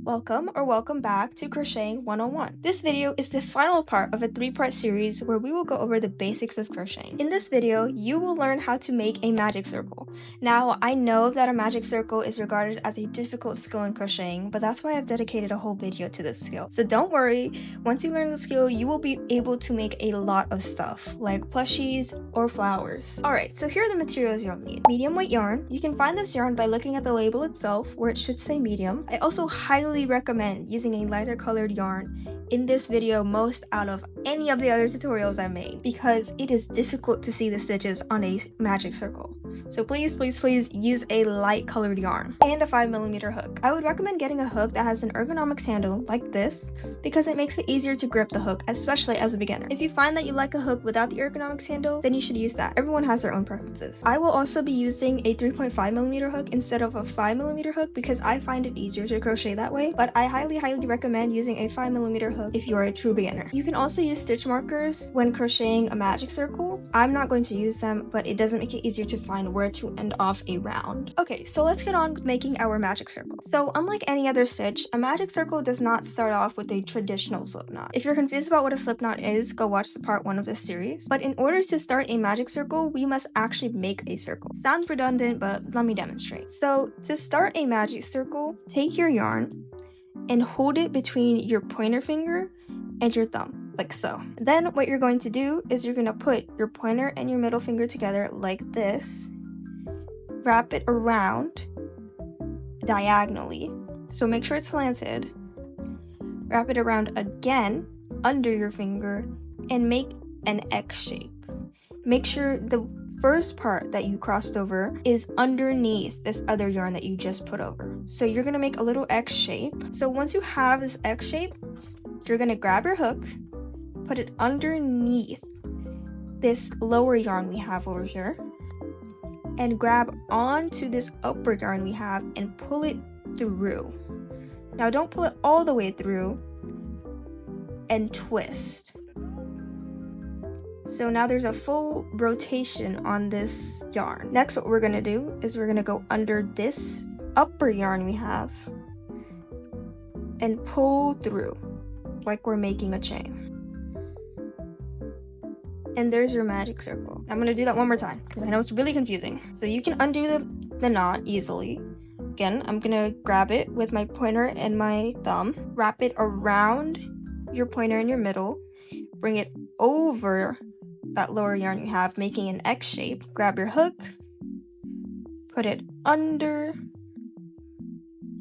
Welcome or welcome back to Crocheting 101. This video is the final part of a 3-part series where we will go over the basics of crocheting. In this video, you will learn how to make a magic circle. Now, I know that a magic circle is regarded as a difficult skill in crocheting, but that's why I've dedicated a whole video to this skill. So don't worry, once you learn the skill, you will be able to make a lot of stuff, like plushies or flowers. Alright, so here are the materials you'll need. Medium weight yarn. You can find this yarn by looking at the label itself, where it should say medium. I also highly recommend using a lighter colored yarn in this video most out of any of the other tutorials I made, because it is difficult to see the stitches on a magic circle. So please use a light colored yarn and a 5mm hook. I would recommend getting a hook that has an ergonomics handle like this because it makes it easier to grip the hook, especially as a beginner. If you find that you like a hook without the ergonomics handle, then you should use that. Everyone has their own preferences. I will also be using a 3.5mm hook instead of a 5mm hook because I find it easier to crochet that way, but I highly recommend using a 5mm hook if you are a true beginner. You can also use stitch markers when crocheting a magic circle. I'm not going to use them, but it doesn't make it easier to find where to end off a round. Okay, so let's get on with making our magic circle. So unlike any other stitch, a magic circle does not start off with a traditional slip knot. If you're confused about what a slip knot is, go watch the part 1 of this series. But in order to start a magic circle, we must actually make a circle. Sounds redundant, but let me demonstrate. So to start a magic circle, take your yarn and hold it between your pointer finger and your thumb, like so. Then what you're going to do is you're going to put your pointer and your middle finger together like this, wrap it around diagonally, so make sure it's slanted, wrap it around again under your finger, and make an X shape. Make sure the first part that you crossed over is underneath this other yarn that you just put over. So you're gonna make a little X shape. So once you have this X shape, you're gonna grab your hook, put it underneath this lower yarn we have over here, and grab onto this upper yarn we have and pull it through. Now don't pull it all the way through, and twist. So now there's a full rotation on this yarn. Next, what we're gonna do is we're gonna go under this upper yarn we have and pull through like we're making a chain. And there's your magic circle. I'm gonna do that one more time because I know it's really confusing. So you can undo the knot easily. Again, I'm gonna grab it with my pointer and my thumb, wrap it around your pointer and your middle, bring it over that lower yarn you have, making an X shape. Grab your hook, put it under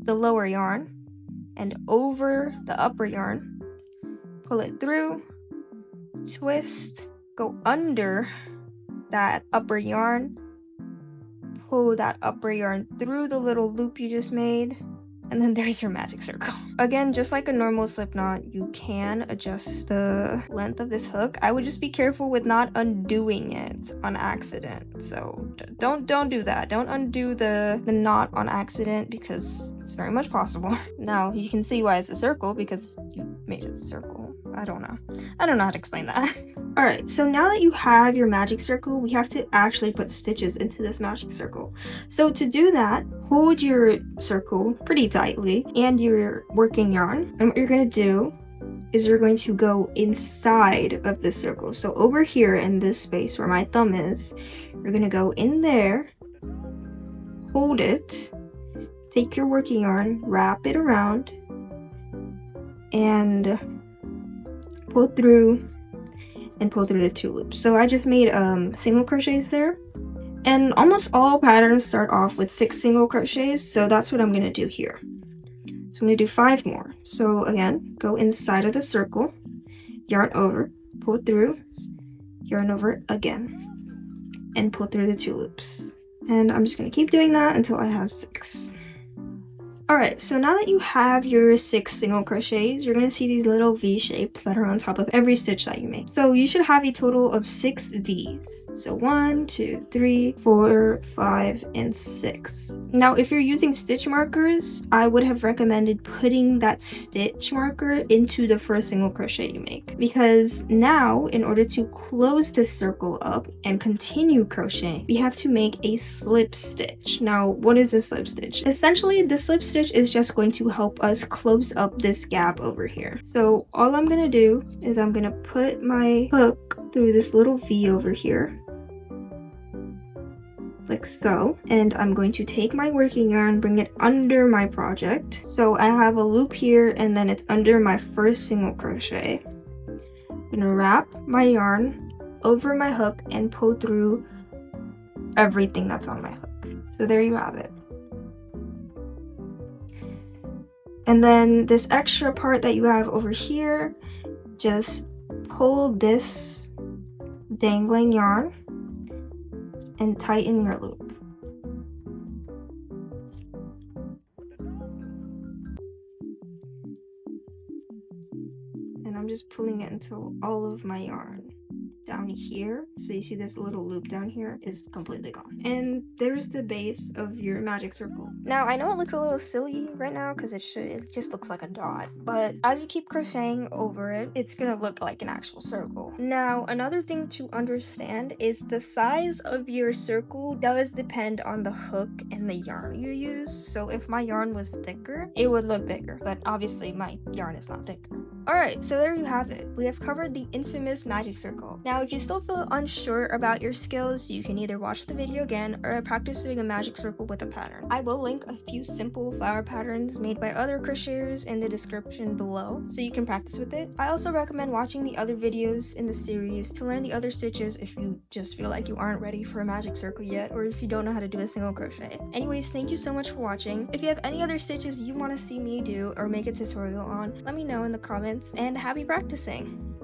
the lower yarn and over the upper yarn, pull it through, twist, go under that upper yarn, pull that upper yarn through the little loop you just made, and then there's your magic circle. Again, just like a normal slip knot, you can adjust the length of this hook. I would just be careful with not undoing it on accident. So don't do that. Don't undo the knot on accident because it's very much possible. Now you can see why it's a circle because you made it a circle. I don't know how to explain that. Alright, so now that you have your magic circle, we have to actually put stitches into this magic circle. So to do that, hold your circle pretty tightly and your working yarn. And what you're going to do is you're going to go inside of this circle. So over here in this space where my thumb is, you're going to go in there, hold it, take your working yarn, wrap it around, and pull through the 2 loops. So I just made single crochets there, and almost all patterns start off with 6 single crochets, so that's what I'm going to do here. So I'm going to do 5 more. So again, go inside of the circle, yarn over, pull through, yarn over again, and pull through the 2 loops. And I'm just going to keep doing that until I have 6. Alright, so now that you have your 6 single crochets, you're going to see these little V shapes that are on top of every stitch that you make. So you should have a total of 6 V's. So 1, 2, 3, 4, 5, and 6. Now if you're using stitch markers, I would have recommended putting that stitch marker into the first single crochet you make. Because now, in order to close this circle up and continue crocheting, we have to make a slip stitch. Now, what is a slip stitch? Essentially, the slip stitch stitch is just going to help us close up this gap over here. So all I'm gonna do is I'm gonna put my hook through this little V over here, like so, and I'm going to take my working yarn, bring it under my project. So I have a loop here and then it's under my first single crochet. I'm gonna wrap my yarn over my hook and pull through everything that's on my hook. So there you have it. And then this extra part that you have over here, just pull this dangling yarn and tighten your loop. And I'm just pulling it until all of my yarn down here, so you see this little loop down here is completely gone. And there's the base of your magic circle. Now I know it looks a little silly right now because it just looks like a dot, but as you keep crocheting over it, it's gonna look like an actual circle. Now another thing to understand is the size of your circle does depend on the hook and the yarn you use. So if my yarn was thicker, it would look bigger, but obviously my yarn is not thicker. Alright, so there you have it. We have covered the infamous magic circle. Now if you still feel unsure about your skills, you can either watch the video again or practice doing a magic circle with a pattern. I will link a few simple flower patterns made by other crocheters in the description below, so you can practice with it. I also recommend watching the other videos in the series to learn the other stitches if you just feel like you aren't ready for a magic circle yet, or if you don't know how to do a single crochet. Anyways, thank you so much for watching. If you have any other stitches you want to see me do or make a tutorial on, let me know in the comments, and happy practicing!